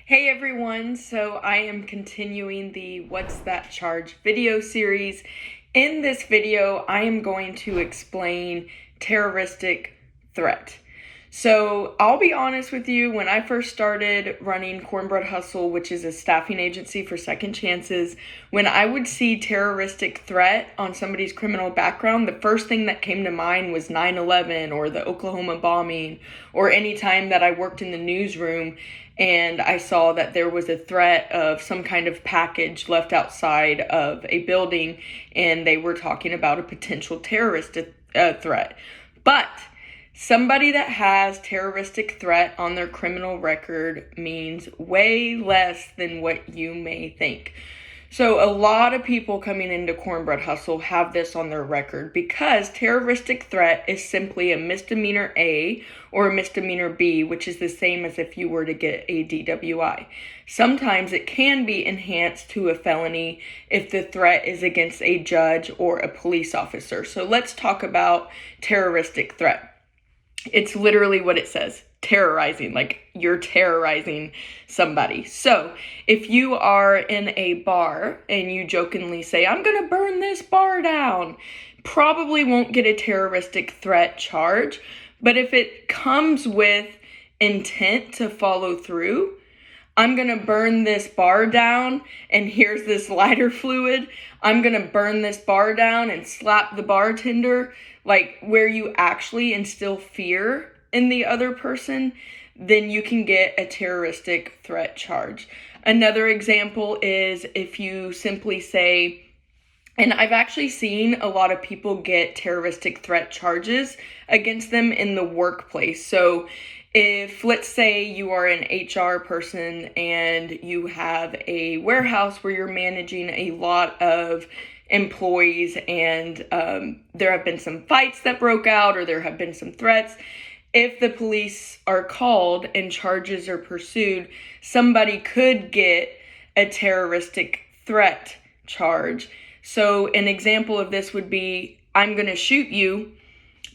Hey everyone, so I am continuing the What's That Charge video series. In this video, I am going to explain terroristic threat. So I'll be honest with you, when I first started running Cornbread Hustle, which is a staffing agency for second chances, when I would see terroristic threat on somebody's criminal background, the first thing that came to mind was 9/11 or the Oklahoma bombing, or any time that I worked in the newsroom and I saw that there was a threat of some kind of package left outside of a building and they were talking about a potential terrorist threat. But somebody that has terroristic threat on their criminal record means way less than what you may think. So a lot of people coming into Cornbread Hustle have this on their record because terroristic threat is simply a misdemeanor A or a misdemeanor B, which is the same as if you were to get a DWI. Sometimes it can be enhanced to a felony if the threat is against a judge or a police officer. So let's talk about terroristic threat. It's literally what it says. Terrorizing, like you're terrorizing somebody. So if you are in a bar and you jokingly say, I'm gonna burn this bar down, probably won't get a terroristic threat charge. But if it comes with intent to follow through, I'm gonna burn this bar down and here's this lighter fluid, I'm gonna burn this bar down and slap the bartender, like where you actually instill fear in the other person, then you can get a terroristic threat charge. Another example is if you simply say, and I've actually seen a lot of people get terroristic threat charges against them in the workplace. So if, let's say, you are an HR person and you have a warehouse where you're managing a lot of employees and there have been some fights that broke out or there have been some threats, if the police are called and charges are pursued, somebody could get a terroristic threat charge. So an example of this would be, I'm going to shoot you,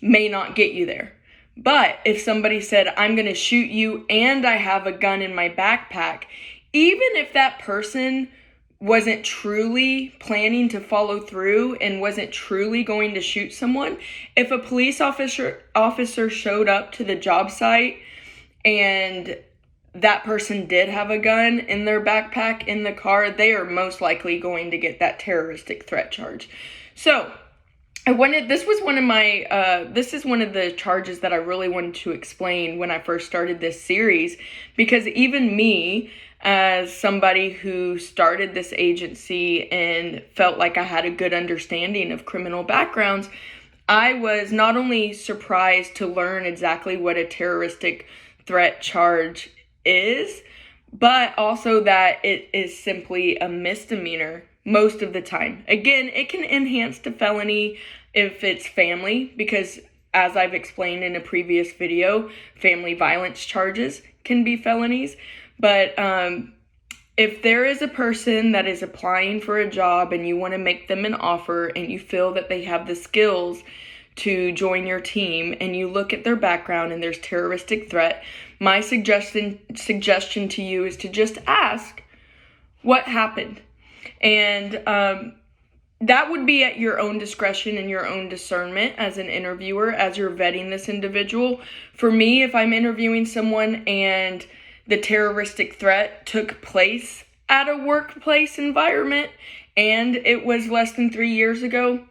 may not get you there. But if somebody said, I'm going to shoot you and I have a gun in my backpack, even if that person wasn't truly planning to follow through and wasn't truly going to shoot someone, if a police officer showed up to the job site and that person did have a gun in their backpack in the car, they are most likely going to get that terroristic threat charge. So this is one of the charges that I really wanted to explain when I first started this series, because even me, as somebody who started this agency and felt like I had a good understanding of criminal backgrounds, I was not only surprised to learn exactly what a terroristic threat charge is, but also that it is simply a misdemeanor most of the time. Again, it can enhance to felony if it's family, because as I've explained in a previous video, family violence charges can be felonies. But if there is a person that is applying for a job and you want to make them an offer and you feel that they have the skills to join your team and you look at their background and there's terroristic threat, my suggestion to you is to just ask what happened. And that would be at your own discretion and your own discernment as an interviewer, as you're vetting this individual. For me, if I'm interviewing someone and the terroristic threat took place at a workplace environment and it was less than 3 years ago,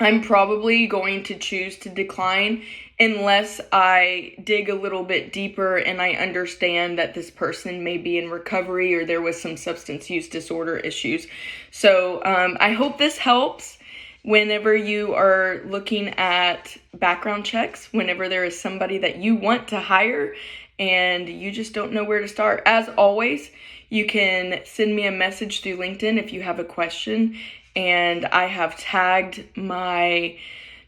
I'm probably going to choose to decline unless I dig a little bit deeper and I understand that this person may be in recovery or there was some substance use disorder issues. So I hope this helps whenever you are looking at background checks, whenever there is somebody that you want to hire and you just don't know where to start. As always, you can send me a message through LinkedIn if you have a question, and I have tagged my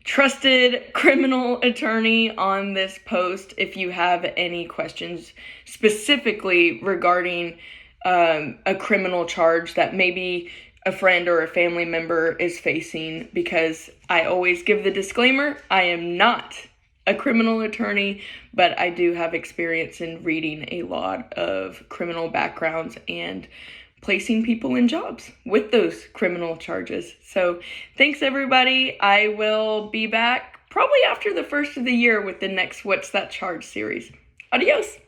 trusted criminal attorney on this post if you have any questions specifically regarding a criminal charge that maybe a friend or a family member is facing, because I always give the disclaimer, I am not a criminal attorney, but I do have experience in reading a lot of criminal backgrounds and placing people in jobs with those criminal charges. So thanks everybody. I will be back probably after the first of the year with the next What's That Charge series. Adios.